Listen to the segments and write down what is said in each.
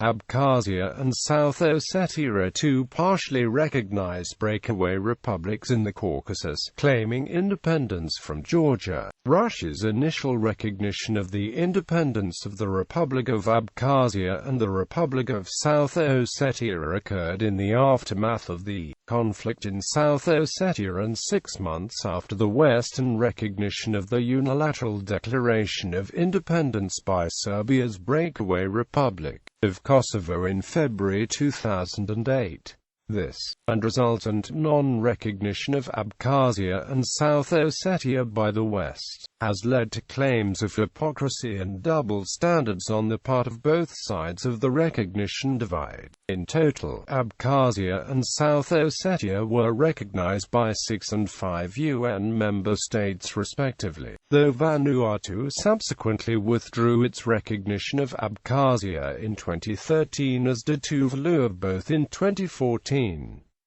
Abkhazia and South Ossetia are two partially recognized breakaway republics in the Caucasus, claiming independence from Georgia. Russia's initial recognition of the independence of the Republic of Abkhazia and the Republic of South Ossetia occurred in the aftermath of the conflict in South Ossetia and 6 months after the Western recognition of the unilateral declaration of independence by Serbia's breakaway Republic of Kosovo in February 2008. This, and resultant non-recognition of Abkhazia and South Ossetia by the West, has led to claims of hypocrisy and double standards on the part of both sides of the recognition divide. In total, Abkhazia and South Ossetia were recognized by 6 and 5 UN member states respectively, though Vanuatu subsequently withdrew its recognition of Abkhazia in 2013 as did Tuvalu both in 2014.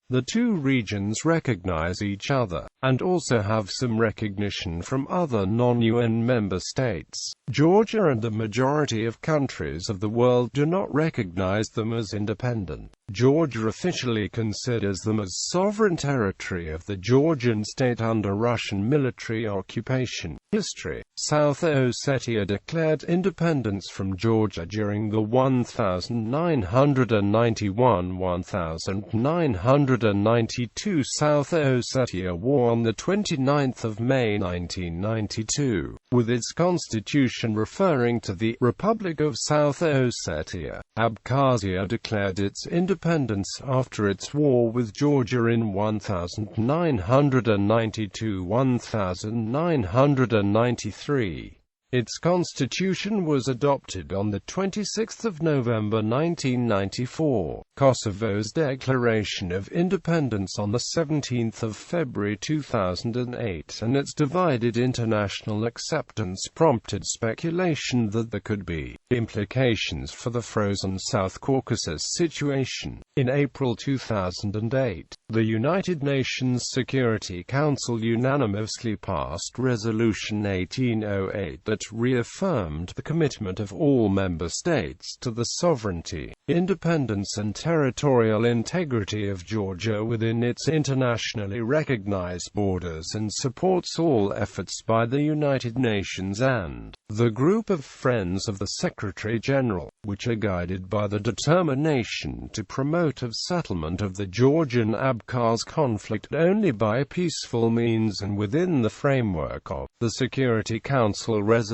The two regions recognize each other, and also have some recognition from other non-UN member states. Georgia and the majority of countries of the world do not recognize them as independent. Georgia officially considers them as sovereign territory of the Georgian state under Russian military occupation. History: South Ossetia declared independence from Georgia during the 1991–1992 South Ossetia War on 29 May 1992, with its constitution referring to the Republic of South Ossetia. Abkhazia declared its independence after its war with Georgia in 1992–1993. Its constitution was adopted on 26 November 1994. Kosovo's declaration of independence on 17 February 2008 and its divided international acceptance prompted speculation that there could be implications for the frozen South Caucasus situation. In April 2008, the United Nations Security Council unanimously passed Resolution 1808 that reaffirmed the commitment of all member states to the sovereignty, independence and territorial integrity of Georgia within its internationally recognized borders and supports all efforts by the United Nations and the Group of Friends of the Secretary-General, which are guided by the determination to promote a settlement of the Georgian-Abkhaz conflict only by peaceful means and within the framework of the Security Council resolutions.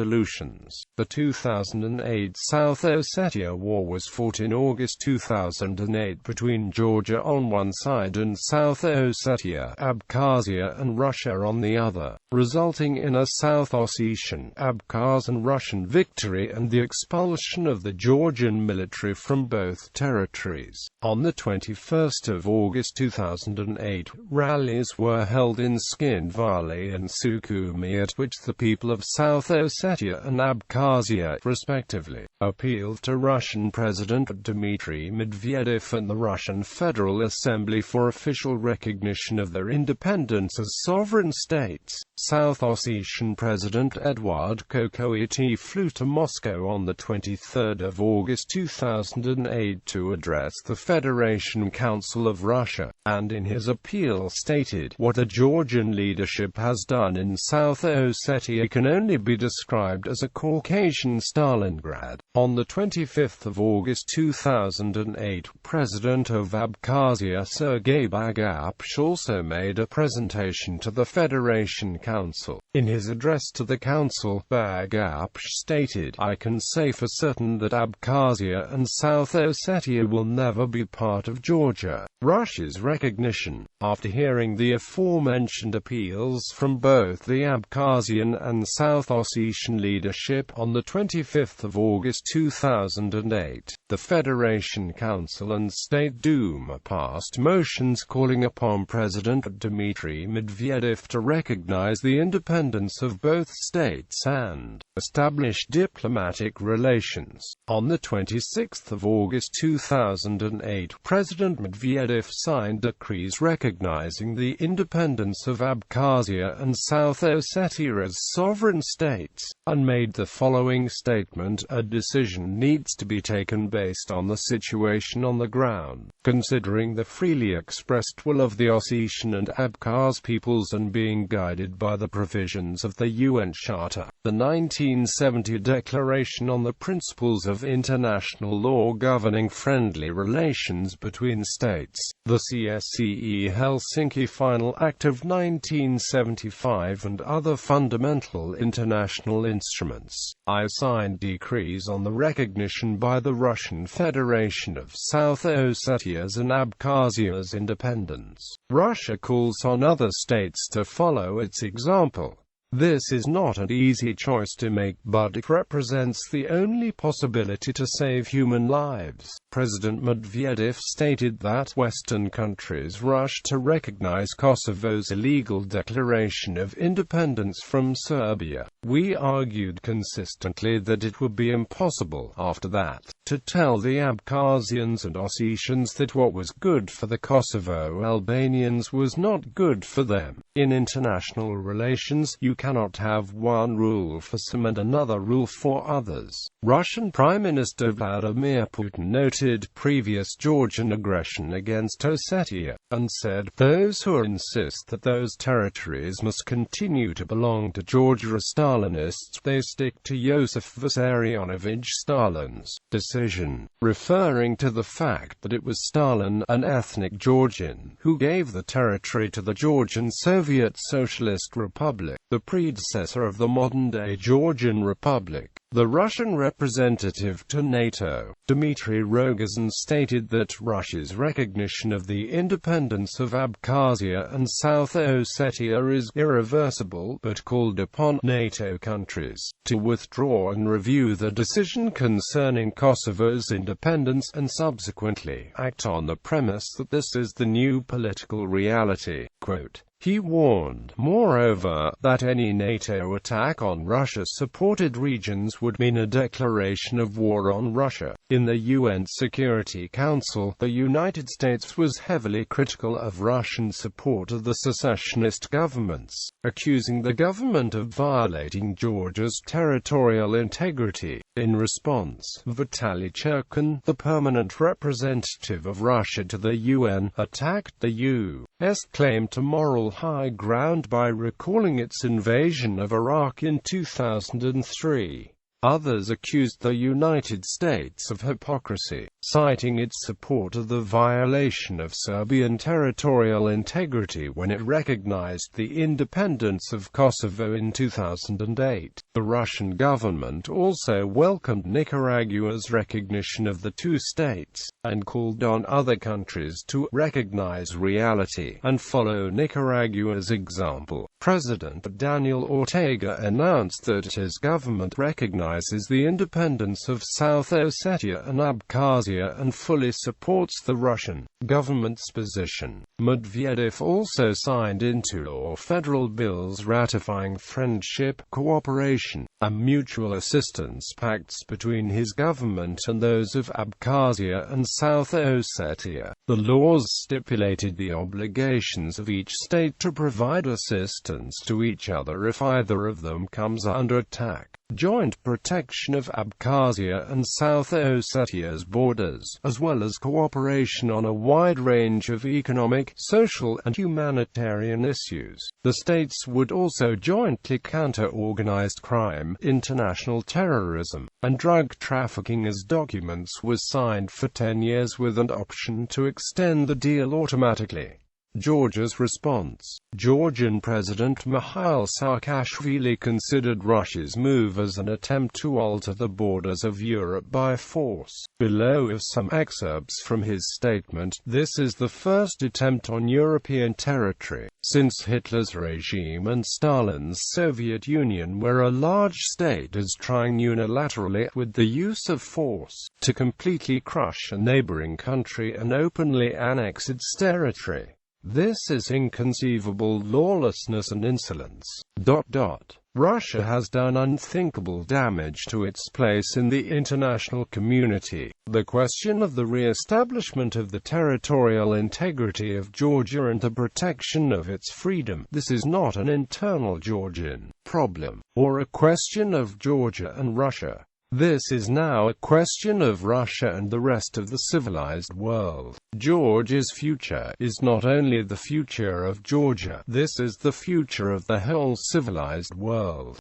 The 2008 South Ossetia War was fought in August 2008 between Georgia on one side and South Ossetia, Abkhazia and Russia on the other, resulting in a South Ossetian, Abkhaz and Russian victory and the expulsion of the Georgian military from both territories. On the 21st of August 2008, rallies were held in Tskhinvali and Sukhumi at which the people of South Ossetia and Abkhazia, respectively, appealed to Russian President Dmitry Medvedev and the Russian Federal Assembly for official recognition of their independence as sovereign states. South Ossetian President Eduard Kokoity flew to Moscow on the 23rd of August 2008 to address the Federation Council of Russia, and in his appeal stated, "What the Georgian leadership has done in South Ossetia can only be described as a Caucasian Stalingrad." On the 25th of August 2008, President of Abkhazia Sergei Bagapsh also made a presentation to the Federation Council. In his address to the Council, Bagapsh stated, "I can say for certain that Abkhazia and South Ossetia will never be part of Georgia." Russia's recognition. After hearing the aforementioned appeals from both the Abkhazian and South Ossetian leadership on the 25th of August 2008, the Federation Council and State Duma passed motions calling upon President Dmitry Medvedev to recognize recognize the independence of both states and establish diplomatic relations. On the 26th of August 2008, President Medvedev signed decrees recognizing the independence of Abkhazia and South Ossetia as sovereign states, and made the following statement: a decision needs to be taken based on the situation on the ground, considering the freely expressed will of the Ossetian and Abkhaz peoples and being guided by the provisions of the UN Charter, the 1970 Declaration on the Principles of International Law governing friendly relations between states, the CSCE Helsinki Final Act of 1975 and other fundamental international instruments. I signed decrees on the recognition by the Russian Federation of South Ossetia's and Abkhazia's independence. Russia calls on other states to follow its example. This is not an easy choice to make, but it represents the only possibility to save human lives. President Medvedev stated that Western countries rushed to recognize Kosovo's illegal declaration of independence from Serbia. We argued consistently that it would be impossible, after that, to tell the Abkhazians and Ossetians that what was good for the Kosovo Albanians was not good for them. In international relations, you cannot have one rule for some and another rule for others. Russian Prime Minister Vladimir Putin noted previous Georgian aggression against Ossetia, and said, "Those who insist that those territories must continue to belong to Georgia are Stalinists. They stick to Joseph Vissarionovich Stalin's decision," referring to the fact that it was Stalin, an ethnic Georgian, who gave the territory to the Georgian Soviet Socialist Republic, the predecessor of the modern-day Georgian Republic. The Russian representative to NATO, Dmitry Rogozin, stated that Russia's recognition of the independence of Abkhazia and South Ossetia is irreversible, but called upon NATO countries to withdraw and review the decision concerning Kosovo's independence and subsequently act on the premise that this is the new political reality. Quote, he warned, moreover, that any NATO attack on Russia-supported regions would mean a declaration of war on Russia. In the UN Security Council, the United States was heavily critical of Russian support of the secessionist governments, accusing the government of violating Georgia's territorial integrity. In response, Vitaly Churkin, the permanent representative of Russia to the UN, attacked the U.S. claim to moral high ground by recalling its invasion of Iraq in 2003. Others accused the United States of hypocrisy, citing its support of the violation of Serbian territorial integrity when it recognized the independence of Kosovo in 2008. The Russian government also welcomed Nicaragua's recognition of the two states, and called on other countries to recognize reality and follow Nicaragua's example. President Daniel Ortega announced that his government recognizes the independence of South Ossetia and Abkhazia and fully supports the Russian government's position. Medvedev also signed into law federal bills ratifying friendship, cooperation, and mutual assistance pacts between his government and those of Abkhazia and South Ossetia. The laws stipulated the obligations of each state to provide assistance to each other if either of them comes under attack, joint protection of Abkhazia and South Ossetia's borders, as well as cooperation on a wide range of economic, social, and humanitarian issues. The states would also jointly counter organized crime, international terrorism, and drug trafficking as documents was signed for 10 years with an option to extend the deal automatically. Georgia's response. Georgian President Mikhail Saakashvili considered Russia's move as an attempt to alter the borders of Europe by force. Below are some excerpts from his statement. This is the first attempt on European territory since Hitler's regime and Stalin's Soviet Union, where a large state is trying unilaterally, with the use of force, to completely crush a neighboring country and openly annex its territory. This is inconceivable lawlessness and insolence. Russia has done unthinkable damage to its place in the international community. The question of the re-establishment of the territorial integrity of Georgia and the protection of its freedom. This is not an internal Georgian problem, or a question of Georgia and Russia. This is now a question of Russia and the rest of the civilized world. Georgia's future is not only the future of Georgia, this is the future of the whole civilized world.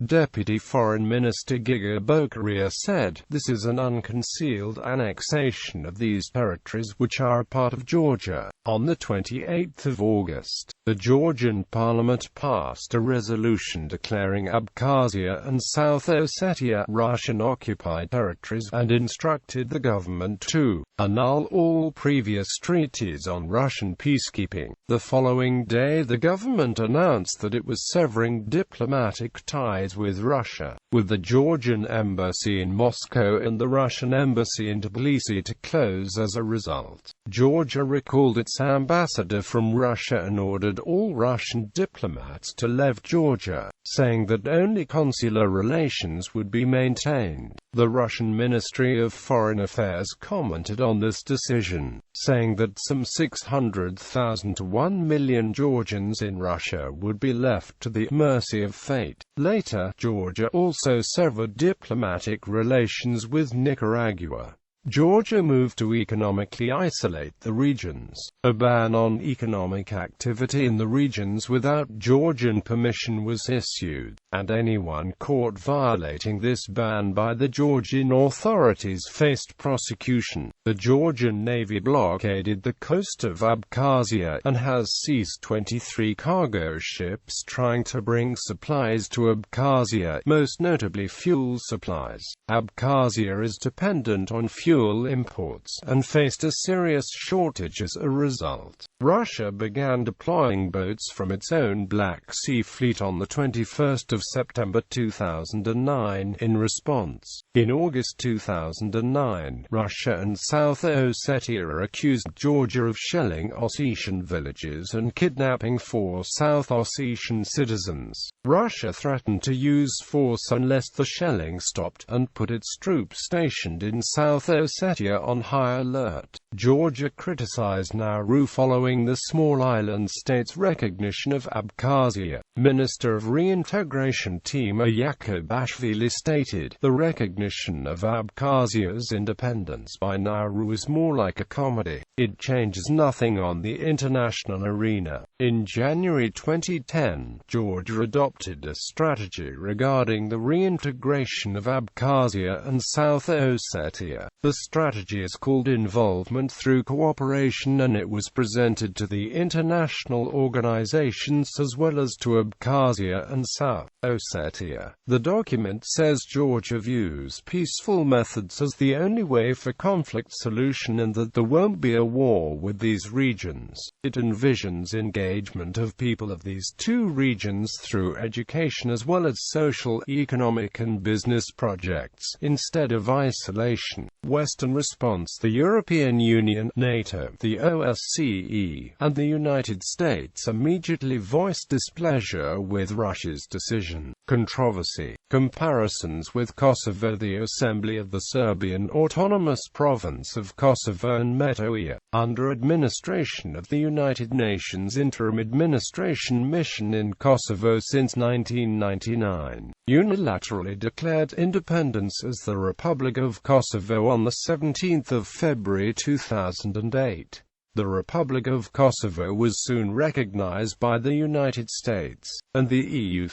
Deputy Foreign Minister Giga Bokaria said, "This is an unconcealed annexation of these territories which are part of Georgia." On the 28th of August, the Georgian parliament passed a resolution declaring Abkhazia and South Ossetia Russian-occupied territories and instructed the government to annul all previous treaties on Russian peacekeeping. The following day the government announced that it was severing diplomatic ties with Russia, with the Georgian embassy in Moscow and the Russian embassy in Tbilisi to close as a result. Georgia recalled its ambassador from Russia and ordered all Russian diplomats to leave Georgia, saying that only consular relations would be maintained. The Russian Ministry of Foreign Affairs commented on this decision, saying that some 600,000 to 1 million Georgians in Russia would be left to the mercy of fate. Later, Georgia also severed diplomatic relations with Nicaragua. Georgia moved to economically isolate the regions. A ban on economic activity in the regions without Georgian permission was issued, and anyone caught violating this ban by the Georgian authorities faced prosecution. The Georgian Navy blockaded the coast of Abkhazia and has seized 23 cargo ships trying to bring supplies to Abkhazia, most notably fuel supplies. Abkhazia is dependent on fuel imports, and faced a serious shortage as a result. Russia began deploying boats from its own Black Sea Fleet on the 21st of September 2009 in response. In August 2009, Russia and South Ossetia accused Georgia of shelling Ossetian villages and kidnapping 4 South Ossetian citizens. Russia threatened to use force unless the shelling stopped, and put its troops stationed in South Ossetia on high alert. Georgia criticized Nauru following the small island state's recognition of Abkhazia. Minister of Reintegration Timur Yakubashvili stated, "The recognition of Abkhazia's independence by Nauru is more like a comedy. It changes nothing on the international arena." In January 2010, Georgia adopted a strategy regarding the reintegration of Abkhazia and South Ossetia. The strategy is called Involvement Through Cooperation, and it was presented to the international organizations as well as to Abkhazia and South Ossetia. The document says Georgia views peaceful methods as the only way for conflict solution and that there won't be a war with these regions. It envisions engagement of people of these two regions through education as well as social, economic and business projects, instead of isolation. Western response: the European Union, NATO, the OSCE, and the United States immediately voiced displeasure with Russia's decision. Controversy. Comparisons with Kosovo. The Assembly of the Serbian Autonomous Province of Kosovo and Metohija, under administration of the United Nations Interim Administration Mission in Kosovo since 1999, unilaterally declared independence as the Republic of Kosovo on the 17th of February 2008. The Republic of Kosovo was soon recognized by the United States and the EU.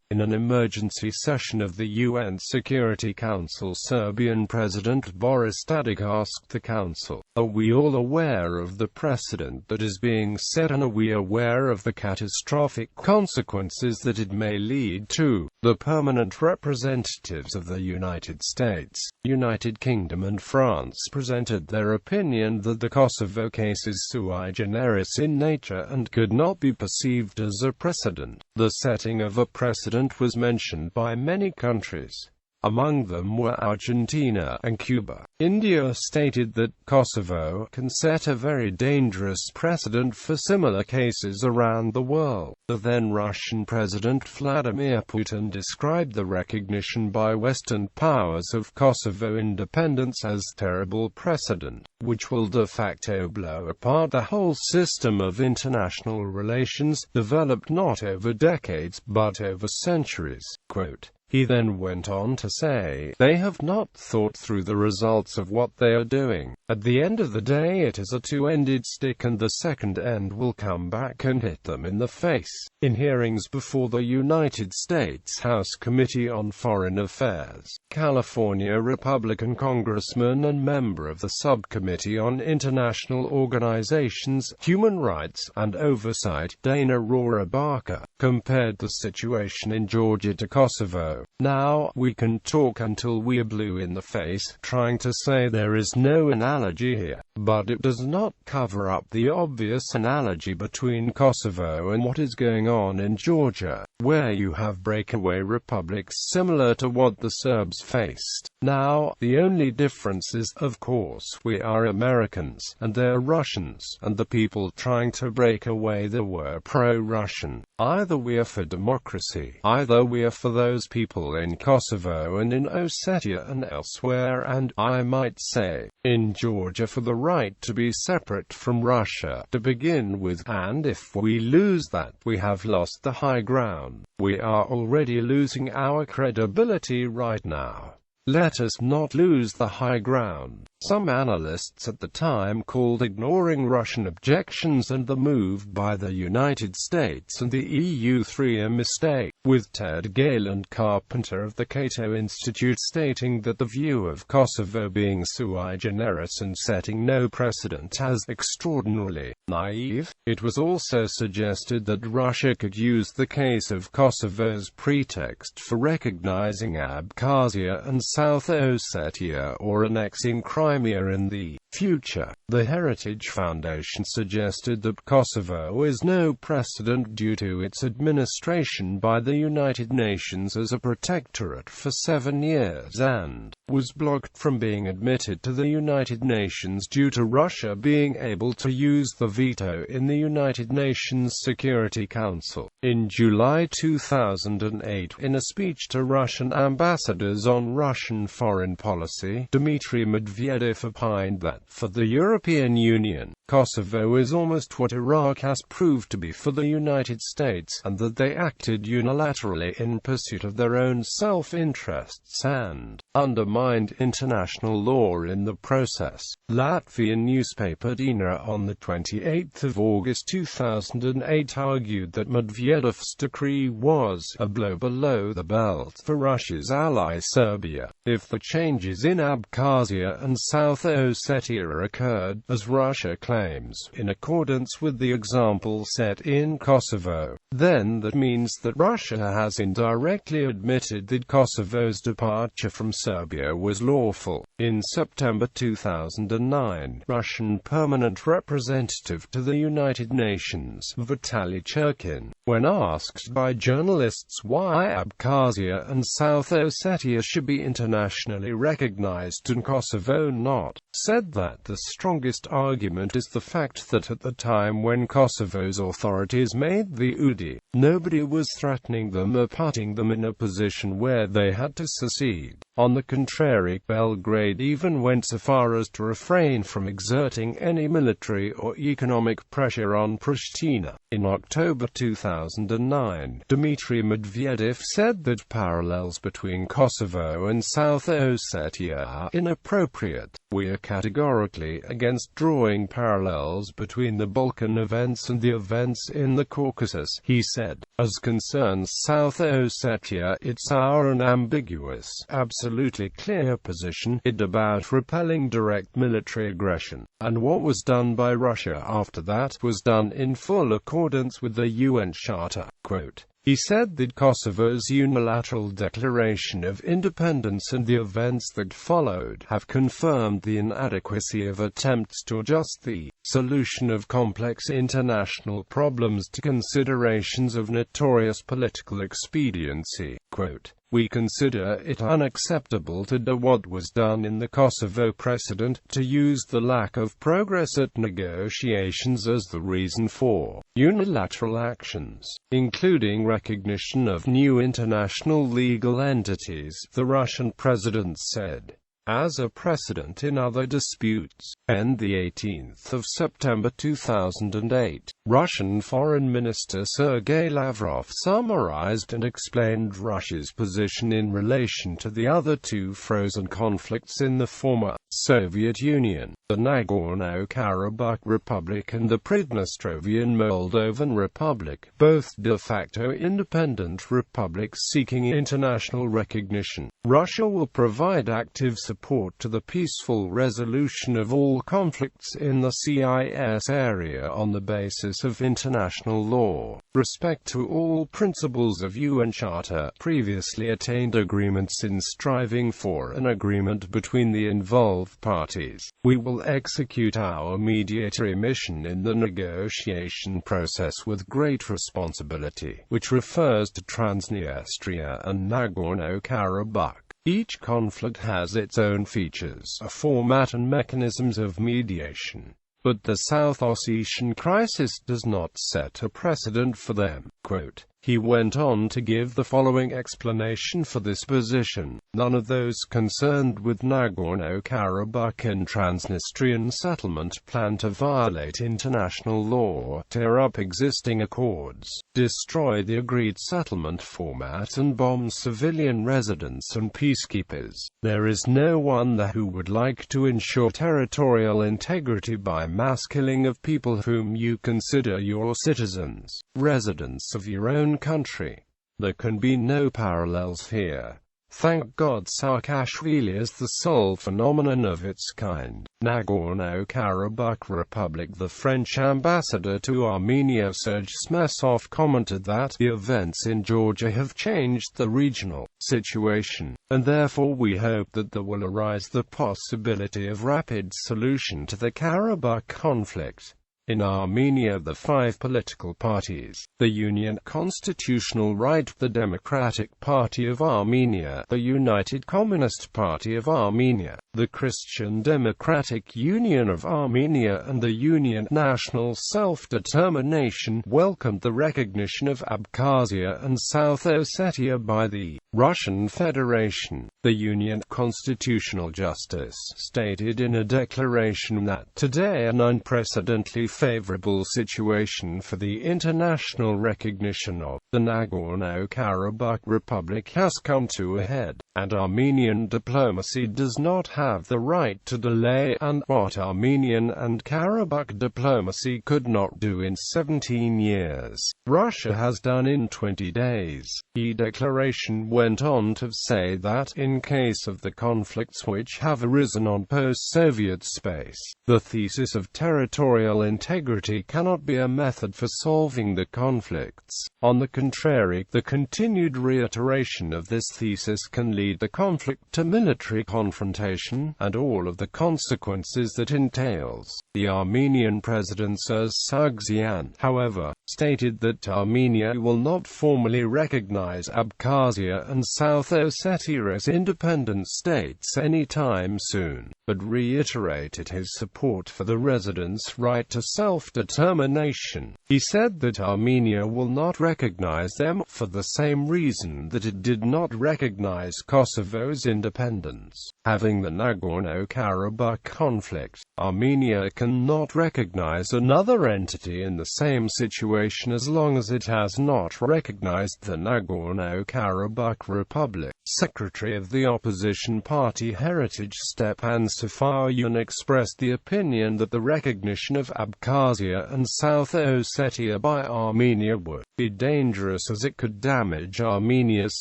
In an emergency session of the UN Security Council, Serbian President Boris Tadic asked the Council, "Are we all aware of the precedent that is being set, and are we aware of the catastrophic consequences that it may lead to?" The permanent representatives of the United States, United Kingdom and France presented their opinion that the Kosovo case is sui generis in nature and could not be perceived as a precedent. The setting of a precedent was mentioned by many countries. Among them were Argentina and Cuba. India stated that Kosovo can set a very dangerous precedent for similar cases around the world. The then Russian President Vladimir Putin described the recognition by Western powers of Kosovo independence as terrible precedent, which will de facto blow apart the whole system of international relations, developed not over decades, but over centuries. Quote, he then went on to say, they have not thought through the results of what they are doing. At the end of the day it is a two-ended stick, and the second end will come back and hit them in the face. In hearings before the United States House Committee on Foreign Affairs, California Republican congressman and member of the Subcommittee on International Organizations, Human Rights, and Oversight, Dana Rohrabacher, compared the situation in Georgia to Kosovo. Now, we can talk until we are blue in the face, trying to say there is no analogy here, but it does not cover up the obvious analogy between Kosovo and what is going on in Georgia, where you have breakaway republics similar to what the Serbs faced. Now, the only difference is, of course, we are Americans, and they're Russians, and the people trying to break away there were pro-Russian. Either we are for democracy, either we are for those people in Kosovo and in Ossetia and elsewhere, and, I might say, in Georgia, for the right to be separate from Russia, to begin with, and if we lose that, we have lost the high ground. We are already losing our credibility right now. Let us not lose the high ground. Some analysts at the time called ignoring Russian objections and the move by the United States and the EU3 a mistake, with Ted Gale and Carpenter of the Cato Institute stating that the view of Kosovo being sui generis and setting no precedent as extraordinarily naive. It was also suggested that Russia could use the case of Kosovo as pretext for recognizing Abkhazia and South Ossetia or annexing Crimea in the future. The Heritage Foundation suggested that Kosovo is no precedent due to its administration by the United Nations as a protectorate for 7 years and was blocked from being admitted to the United Nations due to Russia being able to use the veto in the United Nations Security Council. In July 2008, in a speech to Russian ambassadors on Russian foreign policy, Dmitry Medvedev opined that, for the European Union, Kosovo is almost what Iraq has proved to be for the United States, and that they acted unilaterally in pursuit of their own self-interests and undermined international law in the process. Latvian newspaper Dina on 28 August 2008 argued that Medvedev's decree was a blow below the belt for Russia's ally Serbia. If the changes in Abkhazia and South Ossetia occurred, as Russia claims, in accordance with the example set in Kosovo, then that means that Russia has indirectly admitted that Kosovo's departure from Serbia was lawful. In September 2009, Russian permanent representative to the United Nations, Vitaly Churkin, when asked by journalists why Abkhazia and South Ossetia should be internationally recognized and Kosovo not, said that the strongest argument is the fact that at the time when Kosovo's authorities made the UDI, nobody was threatening them or putting them in a position where they had to secede. On the contrary, Belgrade even went so far as to refrain from exerting any military or economic pressure on Pristina. In October 2009, Dmitry Medvedev said that parallels between Kosovo and South Ossetia are inappropriate. We are categorically against drawing parallels between the Balkan events and the events in the Caucasus, he said. As concerns South Ossetia, it's our unambiguous, absolutely clear position about repelling direct military aggression, and what was done by Russia after that was done in full accordance with the UN Charter. Quote, he said that Kosovo's unilateral declaration of independence and the events that followed have confirmed the inadequacy of attempts to adjust the solution of complex international problems to considerations of notorious political expediency. Quote, We consider it unacceptable to do what was done in the Kosovo precedent, to use the lack of progress at negotiations as the reason for unilateral actions, including recognition of new international legal entities, the Russian president said. As a precedent in other disputes. On the 18th of September 2008, Russian Foreign Minister Sergei Lavrov summarized and explained Russia's position in relation to the other two frozen conflicts in the former Soviet Union, the Nagorno-Karabakh Republic and the Pridnestrovian Moldovan Republic, both de facto independent republics seeking international recognition. Russia will provide active support to the peaceful resolution of all conflicts in the CIS area on the basis of international law, respect to all principles of UN Charter, previously attained agreements in striving for an agreement between the involved parties. We will execute our mediatory mission in the negotiation process with great responsibility, which refers to Transnistria and Nagorno-Karabakh. Each conflict has its own features, a format and mechanisms of mediation. But the South Ossetian crisis does not set a precedent for them. Quote, he went on to give the following explanation for this position. None of those concerned with Nagorno-Karabakh and Transnistrian settlement plan to violate international law, tear up existing accords, destroy the agreed settlement format and bomb civilian residents and peacekeepers. There is no one there who would like to ensure territorial integrity by mass killing of people whom you consider your citizens, residents of your own country. There can be no parallels here. Thank God Saakashvili is the sole phenomenon of its kind. Nagorno-Karabakh Republic. The French ambassador to Armenia Serge Smesov commented that the events in Georgia have changed the regional situation, and therefore we hope that there will arise the possibility of rapid solution to the Karabakh conflict. In Armenia, the five political parties, the Union Constitutional Right, the Democratic Party of Armenia, the United Communist Party of Armenia, the Christian Democratic Union of Armenia and the Union National Self-Determination, welcomed the recognition of Abkhazia and South Ossetia by the Russian Federation. The Union Constitutional Justice stated in a declaration that today an unprecedentedly favorable situation for the international recognition of the Nagorno-Karabakh Republic has come to a head, and Armenian diplomacy does not have the right to delay, and what Armenian and Karabakh diplomacy could not do in 17 years, Russia has done in 20 days. The declaration went on to say that in case of the conflicts which have arisen on post-Soviet space, the thesis of territorial integrity cannot be a method for solving the conflicts. On the contrary, the continued reiteration of this thesis can lead the conflict to military confrontation, and all of the consequences that entails. The Armenian President Sargsyan, however, stated that Armenia will not formally recognize Abkhazia and South Ossetia as independent states anytime soon, but reiterated his support for the residents' right to self-determination. He said that Armenia will not recognize them, for the same reason that it did not recognize Kosovo's independence. Having the Nagorno-Karabakh conflict, Armenia cannot recognize another entity in the same situation as long as it has not recognized the Nagorno-Karabakh Republic. Secretary of the opposition party Heritage Stepan Safaryan expressed the opinion that the recognition of Abkhazia and South Ossetia by Armenia would be dangerous, as it could damage Armenia's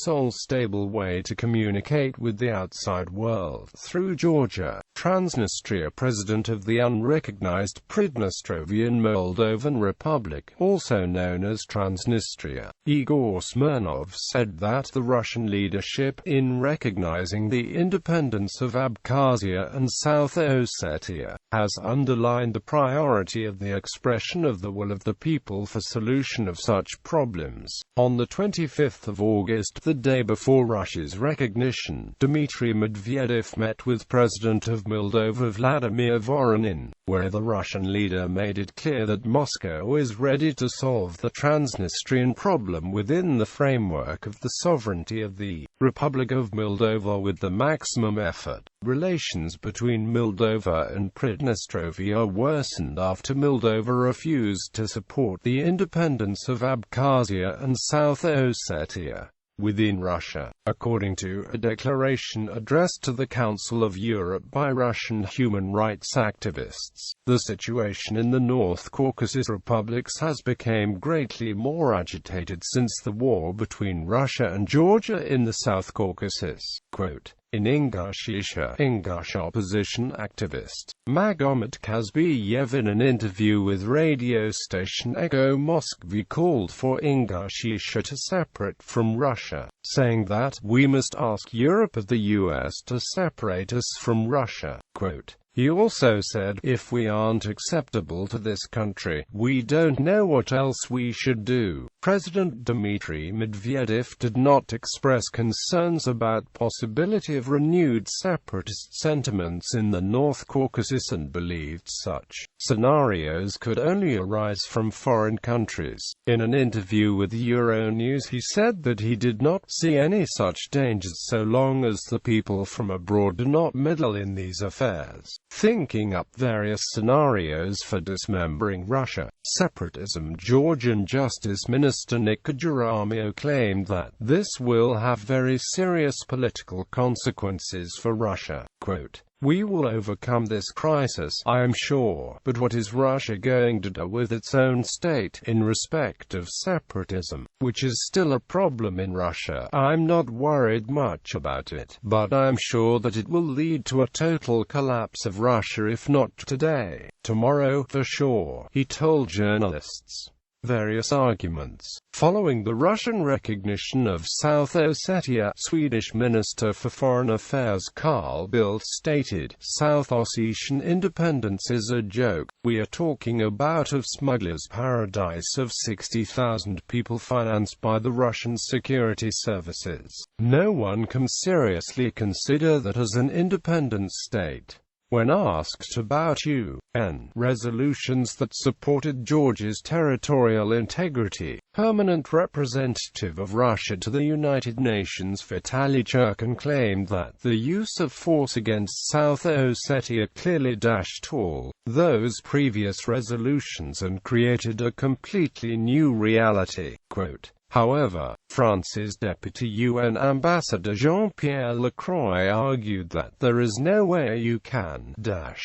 sole stable way to communicate with the outside world, through Georgia. Transnistria, president of the unrecognized Pridnestrovian Moldovan Republic, also known as Transnistria, Igor Smirnov, said that the Russian leadership, in recognizing the independence of Abkhazia and South Ossetia, has underlined the priority of the expression of the will of the people for solution of such problems. On the 25th of August, the day before Russia's recognition, Dmitry Medvedev met with President of Moldova Vladimir Voronin, where the Russian leader made it clear that Moscow is ready to solve the Transnistrian problem within the framework of the sovereignty of the Republic of Moldova with the maximum effort. Relations between Moldova and Pridnestrovia worsened after Moldova refused to support the independence of Abkhazia and South Ossetia within Russia, according to a declaration addressed to the Council of Europe by Russian human rights activists. The situation in the North Caucasus republics has become greatly more agitated since the war between Russia and Georgia in the South Caucasus. Quote, in Ingush opposition activist Magomed Kazbiev, in an interview with radio station Echo Moskvy, called for Ingushetia to separate from Russia, saying that, "We must ask Europe of the US to separate us from Russia." Quote, he also said, "If we aren't acceptable to this country, we don't know what else we should do." President Dmitry Medvedev did not express concerns about possibility of renewed separatist sentiments in the North Caucasus and believed such scenarios could only arise from foreign countries. In an interview with Euronews, he said that he did not see any such dangers so long as the people from abroad do not meddle in these affairs. Thinking up various scenarios for dismembering Russia, separatism, Georgian Justice Minister Nika Geramio claimed that this will have very serious political consequences for Russia. Quote, "We will overcome this crisis, I am sure, but what is Russia going to do with its own state, in respect of separatism, which is still a problem in Russia? I'm not worried much about it, but I'm sure that it will lead to a total collapse of Russia if not today, tomorrow, for sure," he told journalists. Various arguments. Following the Russian recognition of South Ossetia, Swedish Minister for Foreign Affairs Carl Bildt stated, "South Ossetian independence is a joke. We are talking about a smuggler's paradise of 60,000 people financed by the Russian security services. No one can seriously consider that as an independent state." When asked about UN resolutions that supported Georgia's territorial integrity, permanent representative of Russia to the United Nations Vitaly Churkin claimed that the use of force against South Ossetia clearly dashed all those previous resolutions and created a completely new reality. Quote, however, France's Deputy UN Ambassador Jean-Pierre Lacroix argued that there is no way you can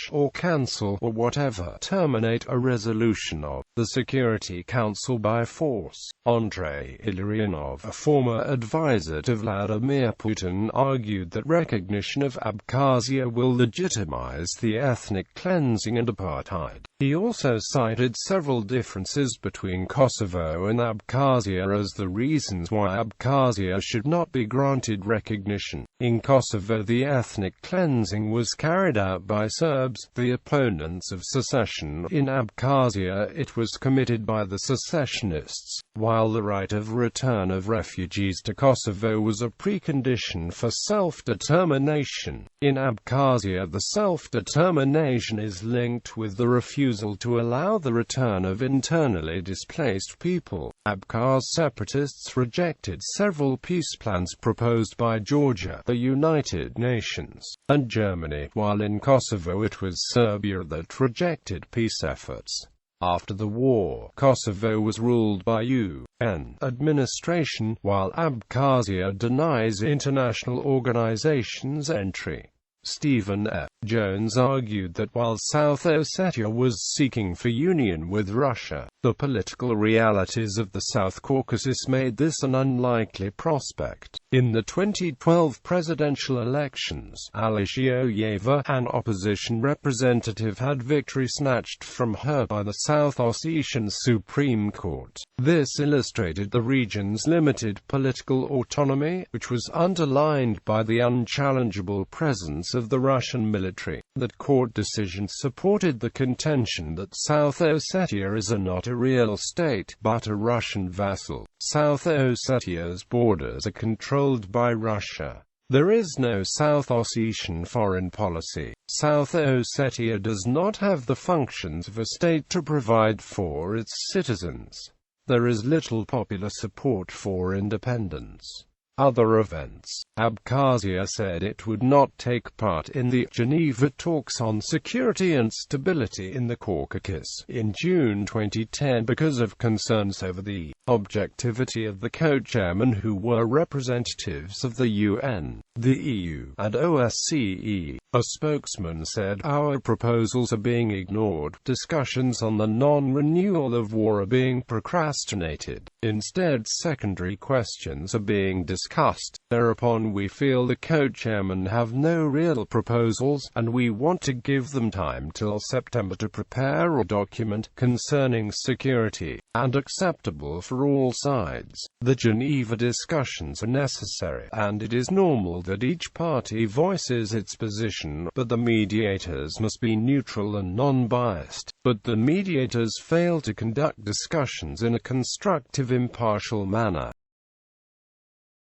or cancel or whatever terminate a resolution of the Security Council by force. Andrei Illarionov, a former advisor to Vladimir Putin, argued that recognition of Abkhazia will legitimize the ethnic cleansing and apartheid. He also cited several differences between Kosovo and Abkhazia as the reasons why Abkhazia should not be granted recognition. In Kosovo, the ethnic cleansing was carried out by Serbs, the opponents of secession. In Abkhazia, it was committed by the secessionists, while the right of return of refugees to Kosovo was a precondition for self-determination. In Abkhazia, the self-determination is linked with the refusal to allow the return of internally displaced people. Abkhaz separatists rejected several peace plans proposed by Georgia, the United Nations, and Germany, while in Kosovo it was Serbia that rejected peace efforts. After the war, Kosovo was ruled by UN administration, while Abkhazia denies international organizations entry. Stephen F. Jones argued that while South Ossetia was seeking for union with Russia, the The political realities of the South Caucasus made this an unlikely prospect. In the 2012 presidential elections, Alishieva, an opposition representative, had victory snatched from her by the South Ossetian Supreme Court. This illustrated the region's limited political autonomy, which was underlined by the unchallengeable presence of the Russian military. That court decision supported the contention that South Ossetia is not a real state, but a Russian vassal. South Ossetia's borders are controlled by Russia. There is no South Ossetian foreign policy. South Ossetia does not have the functions of a state to provide for its citizens. There is little popular support for independence. Other events. Abkhazia said it would not take part in the Geneva talks on security and stability in the Caucasus in June 2010 because of concerns over the objectivity of the co-chairmen, who were representatives of the UN, the EU, and OSCE. A spokesman said, "Our proposals are being ignored. Discussions on the non-renewal of war are being procrastinated. Instead, secondary questions are being discussed. Thereupon we feel the co-chairmen have no real proposals, and we want to give them time till September to prepare a document concerning security, and acceptable for all sides. The Geneva discussions are necessary, and it is normal that each party voices its position, but the mediators must be neutral and non-biased." But the mediators failed to conduct discussions in a constructive, impartial manner.